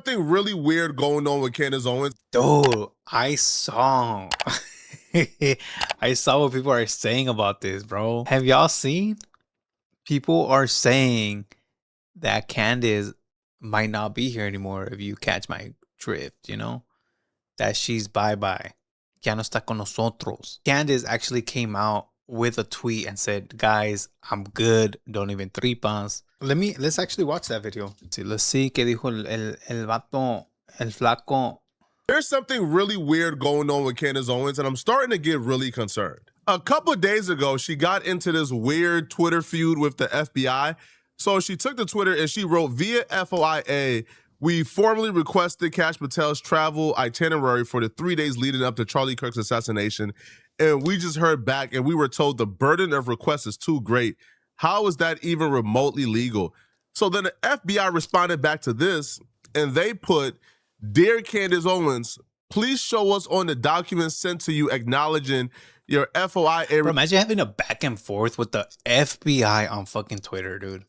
Something really weird going on with Candace Owens. Dude, I saw I saw what people are saying about this, bro. Have y'all seen? People are saying that Candace might not be here anymore, if you catch my drift, you know? That she's bye-bye. Ya no está con nosotros. Candace actually came out with a tweet and said, guys, I'm good. Don't even tripas. Let's actually watch that video. Let's see qué dijo el vato, el flaco. There's something really weird going on with Candace Owens, and I'm starting to get really concerned. A couple of days ago, she got into this weird Twitter feud with the FBI. So she took to Twitter and she wrote, via FOIA, we formally requested Kash Patel's travel itinerary for the 3 days leading up to Charlie Kirk's assassination. And we just heard back and we were told the burden of requests is too great. How is that even remotely legal? So then the FBI responded back to this and they put, Dear Candace Owens, please show us on the documents sent to you acknowledging your FOIA. Bro, imagine having a back and forth with the FBI on fucking Twitter, dude.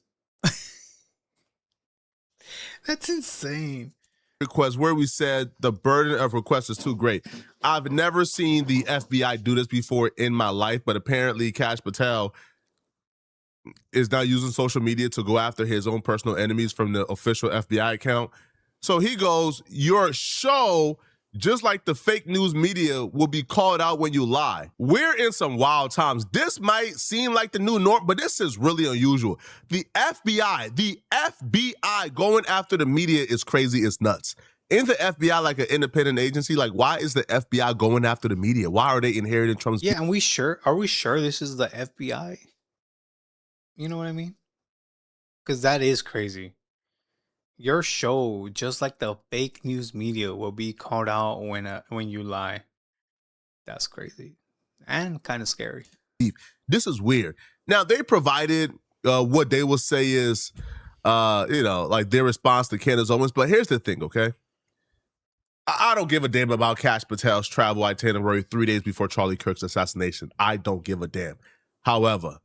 That's insane. Request where we said the burden of requests is too great. I've never seen the FBI do this before in my life, but apparently Kash Patel is now using social media to go after his own personal enemies from the official FBI account. So he goes, your show, just like the fake news media, will be called out when you lie. We're in some wild times. This might seem like the new norm, but this is really unusual. The FBI going after the media is crazy. It's nuts. Isn't the FBI like an independent agency? Like, why is the FBI going after the media? Why are they inheriting Trump's? Yeah, and are we sure this is the FBI? You know what I mean? Because that is crazy. Your show, just like the fake news media, will be called out when you lie. That's crazy and kind of scary. This is weird. Now, they provided what they will say is, like their response to Candace Owens. But here's the thing, okay? I don't give a damn about Kash Patel's travel itinerary 3 days before Charlie Kirk's assassination. I don't give a damn. However,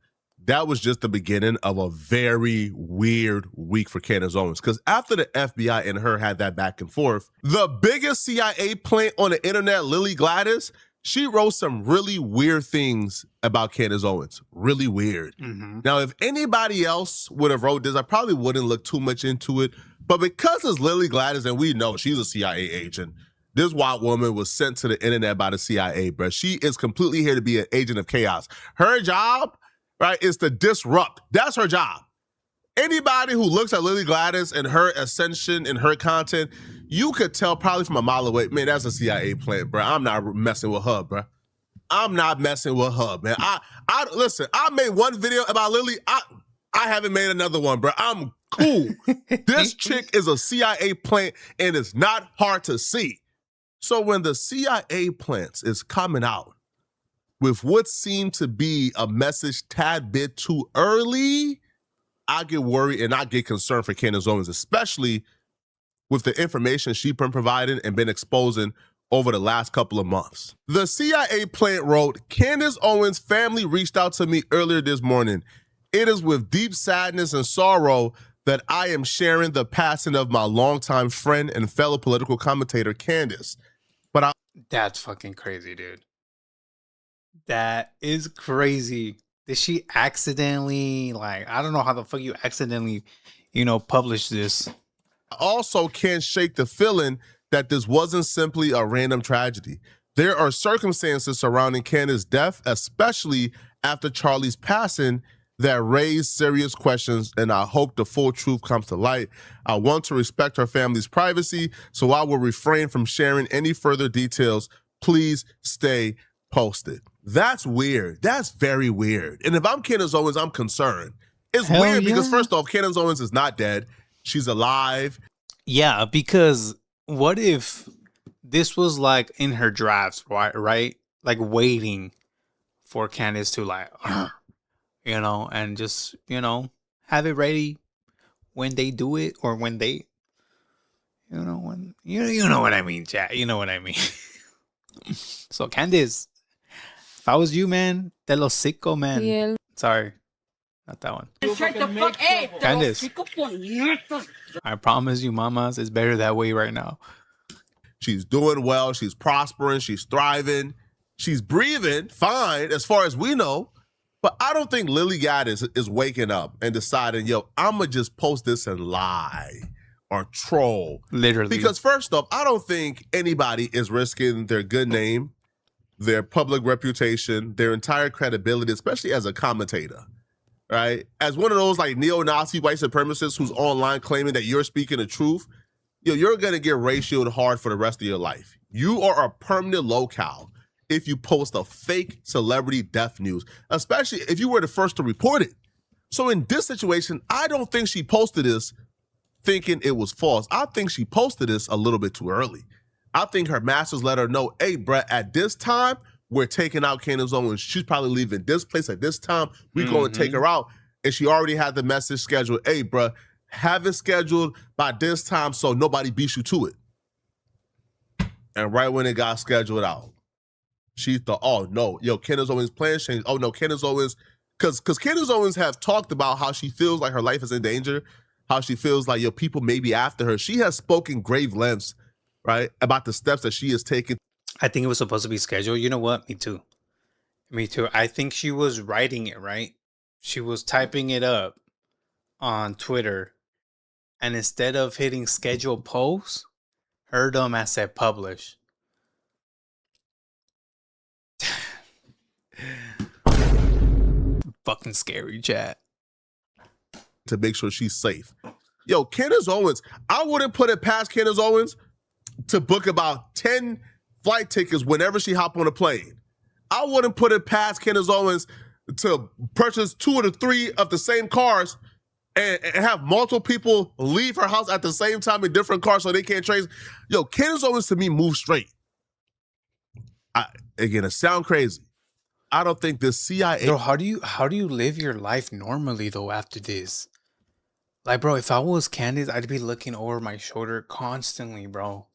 that was just the beginning of a very weird week for Candace Owens. Because after the FBI and her had that back and forth, the biggest CIA plant on the internet, Lily Gaddis, she wrote some really weird things about Candace Owens. Really weird. Mm-hmm. Now, if anybody else would have wrote this, I probably wouldn't look too much into it. But because it's Lily Gaddis, and we know she's a CIA agent, this white woman was sent to the internet by the CIA, bro. She is completely here to be an agent of chaos. Her job, right, is to disrupt. That's her job. Anybody who looks at Lily Gaddis and her ascension and her content, you could tell probably from a mile away, man, that's a CIA plant, bro. I'm not messing with her, bro. I'm not messing with her, man. Listen, I made one video about Lily. I haven't made another one, bro. I'm cool. This chick is a CIA plant and it's not hard to see. So when the CIA plants is coming out with what seemed to be a message tad bit too early, I get worried and I get concerned for Candace Owens, especially with the information she's been providing and been exposing over the last couple of months. The CIA plant wrote, Candace Owens' family reached out to me earlier this morning. It is with deep sadness and sorrow that I am sharing the passing of my longtime friend and fellow political commentator, Candace. That's fucking crazy, dude. That is crazy. Did she accidentally, I don't know how the fuck you accidentally, publish this. I also can't shake the feeling that this wasn't simply a random tragedy. There are circumstances surrounding Candace's death, especially after Charlie's passing, that raise serious questions, and I hope the full truth comes to light. I want to respect her family's privacy, so I will refrain from sharing any further details. Please stay posted. That's weird. That's very weird. And if I'm Candace Owens, I'm concerned. It's weird because first off, Candace Owens is not dead. She's alive. Yeah, because what if this was like in her drafts, right? Like waiting for Candace to and just, have it ready when they do it or when they, when, you know what I mean, chat. You know what I mean. So Candace, if I was you, man, te lo hocico, man. Yeah. Sorry. Not that one. Candace, I promise you, mamas, it's better that way right now. She's doing well. She's prospering. She's thriving. She's breathing fine as far as we know. But I don't think Lily Gaddis is waking up and deciding, yo, I'm going to just post this and lie or troll. Literally. Because first off, I don't think anybody is risking their good name, their public reputation, their entire credibility, especially as a commentator, right? As one of those like neo-Nazi white supremacists who's online claiming that you're speaking the truth, you're going to get ratioed hard for the rest of your life. You are a permanent locale if you post a fake celebrity death news, especially if you were the first to report it. So in this situation, I don't think she posted this thinking it was false. I think she posted this a little bit too early. I think her masters let her know, hey, bruh, at this time, we're taking out Candace Owens. She's probably leaving this place at this time. We're going to take her out. And she already had the message scheduled. Hey, bruh, have it scheduled by this time so nobody beats you to it. And right when it got scheduled out, she thought, oh, no, yo, Candace Owens' plans changed. Oh, no, Candace Owens, because Candace Owens have talked about how she feels like her life is in danger, how she feels like, yo, people may be after her. She has spoken grave lengths, right, about the steps that she has taken. I think it was supposed to be scheduled. You know what? Me too. Me too. I think she was writing it, right? She was typing it up on Twitter. And instead of hitting schedule posts, her dumbass said publish. Fucking scary, chat. To make sure she's safe. Yo, Candace Owens, I wouldn't put it past Candace Owens to book about 10 flight tickets whenever she hop on a plane. I wouldn't put it past Candace Owens to purchase 2 or 3 of the same cars and have multiple people leave her house at the same time in different cars so they can't trace. Yo, Candace Owens to me moves straight. Again, it sounds crazy. I don't think the CIA. Bro, how do you live your life normally though after this? Like, bro, if I was Candace, I'd be looking over my shoulder constantly, bro.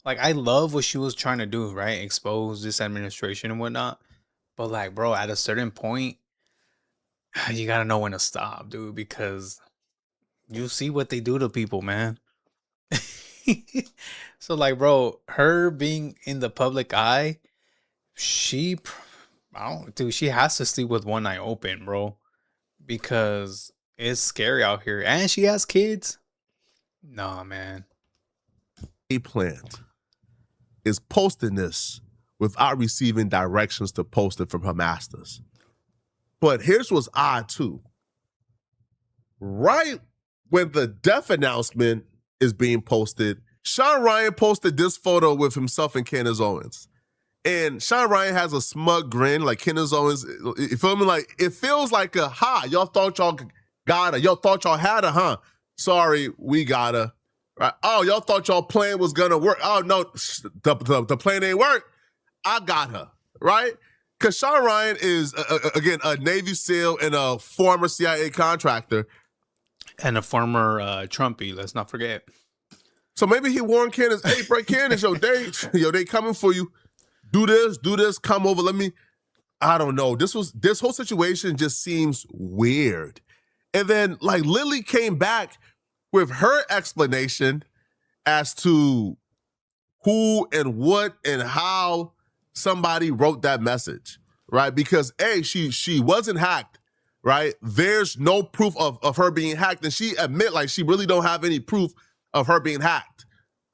Like, I love what she was trying to do, right? Expose this administration and whatnot. But like, bro, at a certain point, you gotta know when to stop, dude, because you see what they do to people, man. So like, bro, her being in the public eye, she has to sleep with one eye open, bro, because it's scary out here. And she has kids. Nah, man. Plant is posting this without receiving directions to post it from her masters. But here's what's odd too. Right when the death announcement is being posted, Sean Ryan posted this photo with himself and Candace Owens. And Sean Ryan has a smug grin, like Candace Owens. You feel me? Like, it feels like a, y'all thought y'all got her. Y'all thought y'all had her, huh? Sorry, we got her. Right? Oh, y'all thought y'all plan was gonna work. Oh, no, the plan ain't work. I got her, right? Because Sean Ryan is, again, a Navy SEAL and a former CIA contractor. And a former Trumpy, let's not forget. So maybe he warned Candace, hey, break Candace, they coming for you. Do this, come over, I don't know. This whole situation just seems weird. And then like Lily came back with her explanation as to who and what and how somebody wrote that message, right? Because she wasn't hacked, right? There's no proof of her being hacked. And she admit like she really don't have any proof of her being hacked.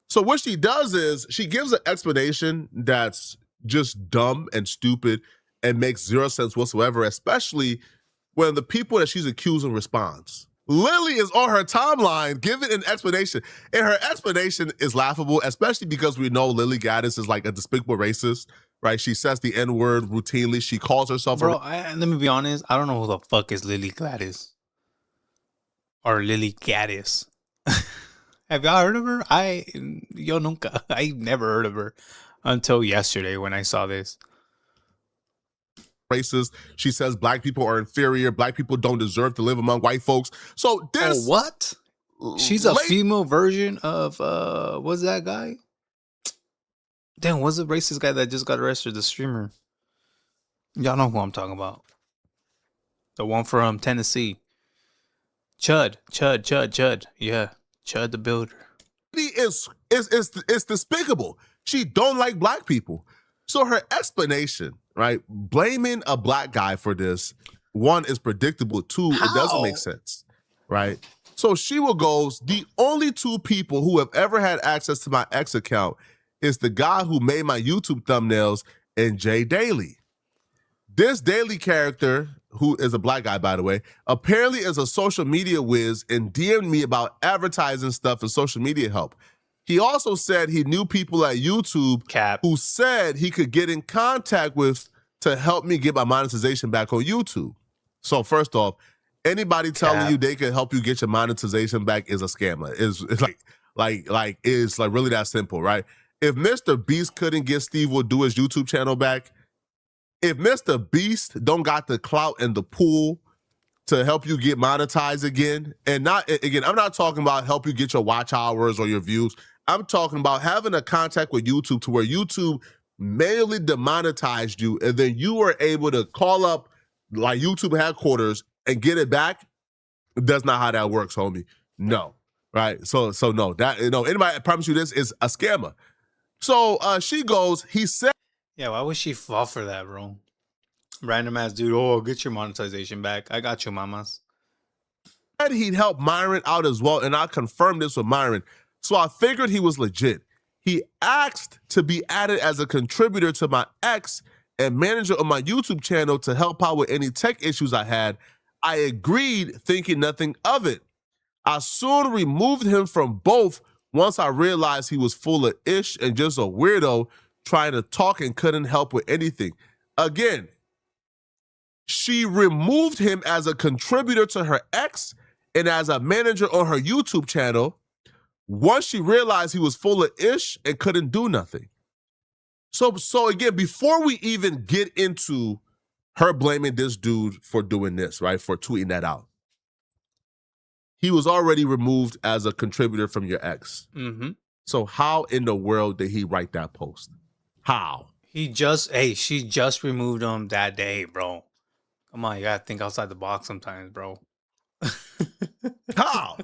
So what she does is she gives an explanation that's just dumb and stupid and makes zero sense whatsoever, especially when the people that she's accusing responds. Lily is on her timeline giving an explanation, and her explanation is laughable, especially because we know Lily Gaddis is like a despicable racist, right? She says the N-word routinely. She calls herself let me be honest. I don't know who the fuck is Lily Gaddis. Or Lily Gaddis. Have y'all heard of her? Yo nunca. I never heard of her until yesterday when I saw this. Racist. She says black people are inferior. Black people don't deserve to live among white folks. So this... Oh, what? She's a female version of, what's that guy? Damn, what's the racist guy that just got arrested, the streamer? Y'all know who I'm talking about. The one from Tennessee. Chud. Yeah, Chud the Builder. It's despicable. She don't like black people. So her explanation, right, blaming a black guy for this, one, is predictable. Two, it doesn't make sense, right? So she will goes, the only two people who have ever had access to my X account is the guy who made my YouTube thumbnails and Jay Daly. This Daly character, who is a black guy, by the way, apparently is a social media whiz and DM'd me about advertising stuff and social media help. He also said he knew people at YouTube who said he could get in contact with to help me get my monetization back on YouTube. So first off, anybody telling you they can help you get your monetization back is a scammer. It's like really that simple, right? If Mr. Beast couldn't get Steve Will Do his YouTube channel back, if Mr. Beast don't got the clout and the pool to help you get monetized again, and not, again, I'm not talking about help you get your watch hours or your views. I'm talking about having a contact with YouTube to where YouTube manually demonetized you, and then you were able to call up like YouTube headquarters and get it back. That's not how that works, homie. No, right? So no, that, you know, anybody I promise you this is a scammer. So she goes, he said, yeah, why would she fall for that, bro? Random ass dude, oh, get your monetization back. I got you, mamas. He'd help Myron out as well, and I confirmed this with Myron. So I figured he was legit. He asked to be added as a contributor to my X and manager of my YouTube channel to help out with any tech issues I had. I agreed, thinking nothing of it. I soon removed him from both once I realized he was full of ish and just a weirdo trying to talk and couldn't help with anything. Again, she removed him as a contributor to her X and as a manager on her YouTube channel once she realized he was full of ish and couldn't do nothing. So again, before we even get into her blaming this dude for doing this, right, for tweeting that out, he was already removed as a contributor from your X. Mm-hmm. So how in the world did he write that post? How? She just removed him that day, bro. Come on, you gotta think outside the box sometimes, bro. How?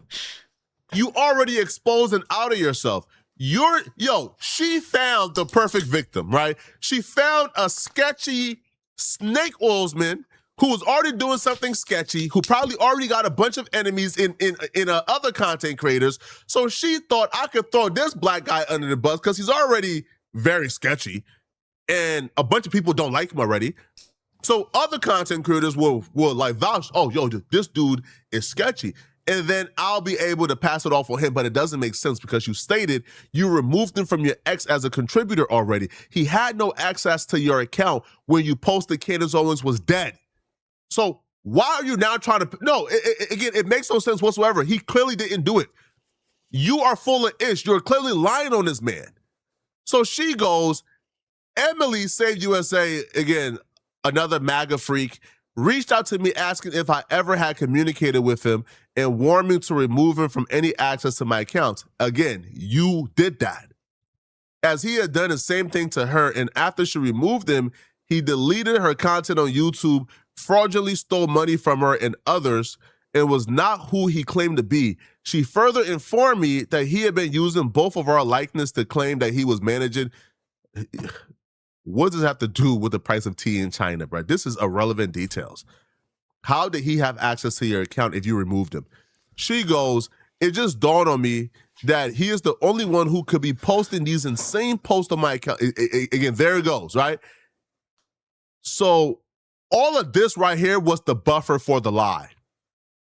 You already exposed and out of yourself. She found the perfect victim, right? She found a sketchy snake oilsman who was already doing something sketchy, who probably already got a bunch of enemies in other content creators. So she thought, I could throw this black guy under the bus because he's already very sketchy and a bunch of people don't like him already. So other content creators will like vouch, oh, yo, this dude is sketchy. And then I'll be able to pass it off on him, but it doesn't make sense because you stated you removed him from your X as a contributor already. He had no access to your account when you posted Candace Owens was dead. So why are you now trying to, no, again, it makes no sense whatsoever. He clearly didn't do it. You are full of ish. You're clearly lying on this man. So she goes, Emily Saved USA, again, another MAGA freak, reached out to me asking if I ever had communicated with him and warned me to remove him from any access to my accounts. Again, you did that. As he had done the same thing to her, and after she removed him, he deleted her content on YouTube, fraudulently stole money from her and others, and was not who he claimed to be. She further informed me that he had been using both of our likeness to claim that he was managing. What does this have to do with the price of tea in China, bro? This is irrelevant details. How did he have access to your account if you removed him? She goes, it just dawned on me that he is the only one who could be posting these insane posts on my account. Again, there it goes, right? So all of this right here was the buffer for the lie.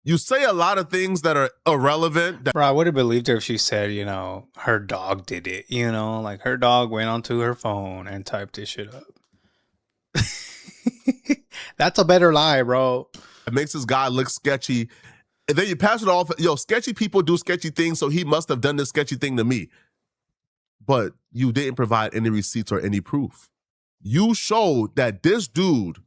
You say a lot of things that are irrelevant. Bro, I would have believed her if she said, you know, her dog did it. You know, like her dog went onto her phone and typed this shit up. That's a better lie, bro. It makes this guy look sketchy. And then you pass it off. Yo, sketchy people do sketchy things, so he must have done this sketchy thing to me. But you didn't provide any receipts or any proof. You showed that this dude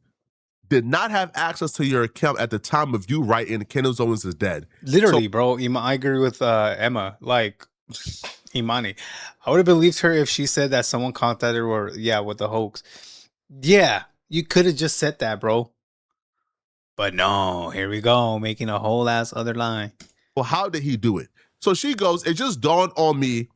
did not have access to your account at the time of you writing Candace Owens is dead. Literally, so, bro. I agree with Emma. Like, Imani. I would have believed her if she said that someone contacted her with the hoax. Yeah, you could have just said that, bro. But no, here we go, making a whole ass other line. Well, how did he do it? So she goes, it just dawned on me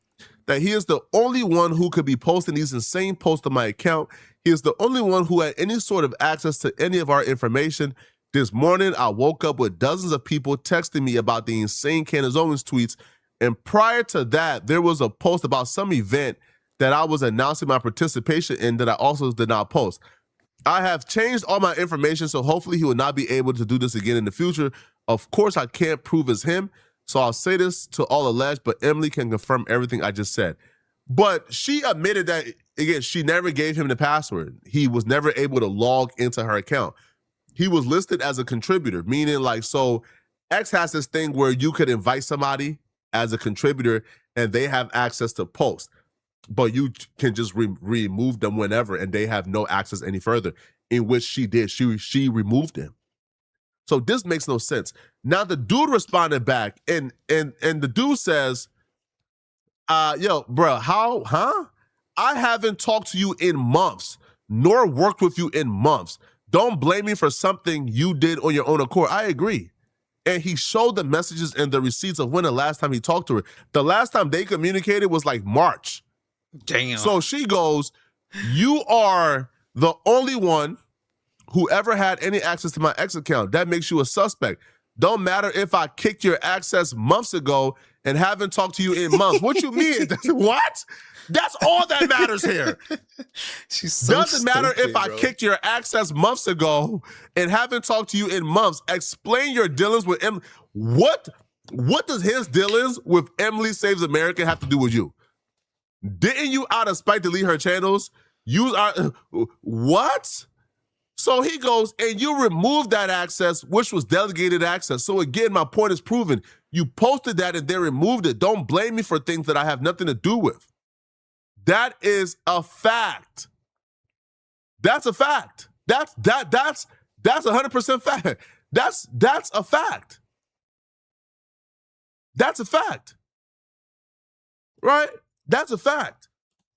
that he is the only one who could be posting these insane posts on my account. He is the only one who had any sort of access to any of our information. This morning, I woke up with dozens of people texting me about the insane Candace Owens tweets. And prior to that, there was a post about some event that I was announcing my participation in that I also did not post. I have changed all my information, so hopefully he will not be able to do this again in the future. Of course, I can't prove it's him, so I'll say this to all alleged, but Emily can confirm everything I just said. But she admitted that, again, she never gave him the password. He was never able to log into her account. He was listed as a contributor, meaning like, so X has this thing where you could invite somebody as a contributor and they have access to post, but you can just remove them whenever and they have no access any further, in which she did. She removed him. So this makes no sense. Now the dude responded back and the dude says, yo, bro, huh? I haven't talked to you in months, nor worked with you in months. Don't blame me for something you did on your own accord. I agree. And he showed the messages and the receipts of when the last time he talked to her. The last time they communicated was like March. Damn. So she goes, you are the only one who ever had any access to my X account. That makes you a suspect. Don't matter if I kicked your access months ago and haven't talked to you in months. What you mean? What? That's all that matters here. She's so Doesn't matter stupid, if I bro. kicked your access months ago and haven't talked to you in months. Explain your dealings with Emily. What does his dealings with Emily Saves America have to do with you? Didn't you, out of spite, delete her channels? What? So he goes, and you removed that access, which was delegated access. So again, my point is proven. You posted that and they removed it. Don't blame me for things that I have nothing to do with. That is a fact. That's a fact. That's 100% fact. That's a fact. That's a fact. Right? That's a fact.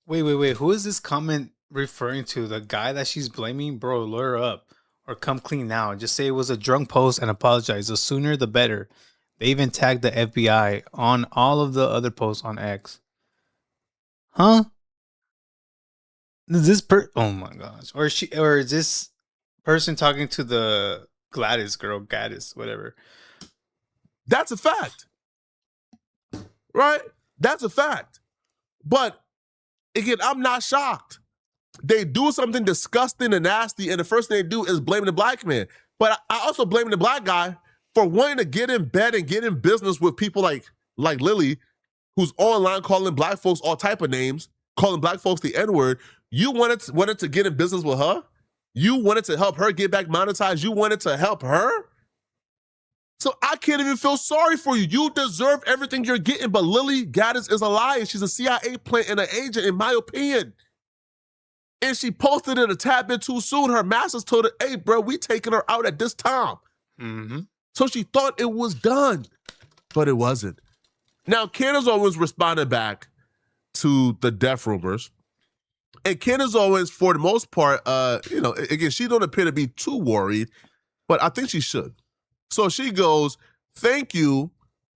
Wait. Who is this comment referring to? The guy that she's blaming? Bro, lure her up or come clean now. Just say it was a drunk post and apologize. The sooner the better. They even tagged the FBI on all of the other posts on X. Huh? Is this oh my gosh. Or is this person talking to the Gaddis girl, Gaddis, whatever. That's a fact. Right? That's a fact. But again, I'm not shocked. They do something disgusting and nasty, and the first thing they do is blame the black man. But I also blame the black guy for wanting to get in bed and get in business with people like Lily, who's online calling black folks all type of names, calling black folks the N-word. You wanted to get in business with her? You wanted to help her get back monetized? You wanted to help her? So I can't even feel sorry for you. You deserve everything you're getting, but Lily Gaddis is a liar. She's a CIA plant and an agent, in my opinion. And she posted it a tad bit too soon. Her masters told her, hey, bro, we taking her out at this time. Mm-hmm. So she thought it was done, but it wasn't. Now, Candace Owens responded back to the death rumors. And Candace Owens, for the most part, again, she don't appear to be too worried, but I think she should. So she goes, thank you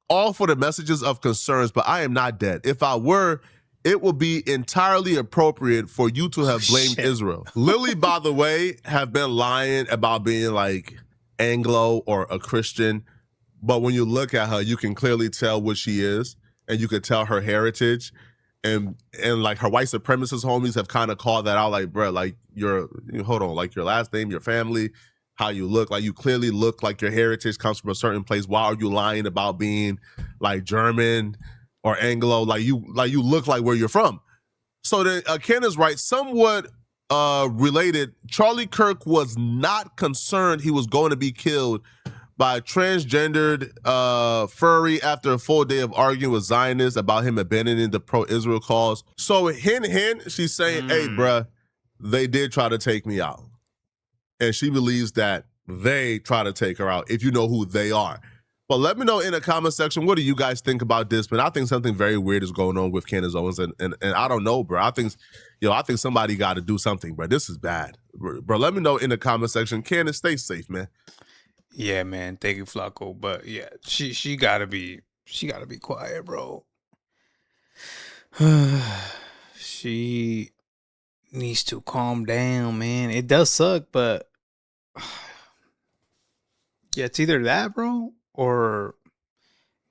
all for the messages of concerns, but I am not dead. If I were, it would be entirely appropriate for you to have blamed Israel. Lily, by the way, have been lying about being like Anglo or a Christian, but when you look at her, you can clearly tell what she is, and you can tell her heritage. And like her white supremacist homies have kind of called that out, like, bro, like hold on, like your last name, your family, how you look, like you clearly look like your heritage comes from a certain place. Why are you lying about being like German or Anglo? Like you look like where you're from. So then Candace writes, somewhat related, Charlie Kirk was not concerned he was going to be killed by a transgendered furry after a full day of arguing with Zionists about him abandoning the pro-Israel cause. So hint, she's saying, hey, bruh, they did try to take me out. And she believes that they try to take her out, if you know who they are. But let me know in the comment section, what do you guys think about this? But I think something very weird is going on with Candace Owens. And I don't know, bro. I think somebody got to do something, bro. This is bad. Bro, let me know in the comment section. Candace, stay safe, man. Yeah, man. Thank you, Flacco. But yeah, she gotta be quiet, bro. She needs to calm down, man. It does suck, but yeah, it's either that, bro, or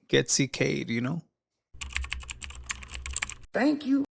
get CK'd, you know? Thank you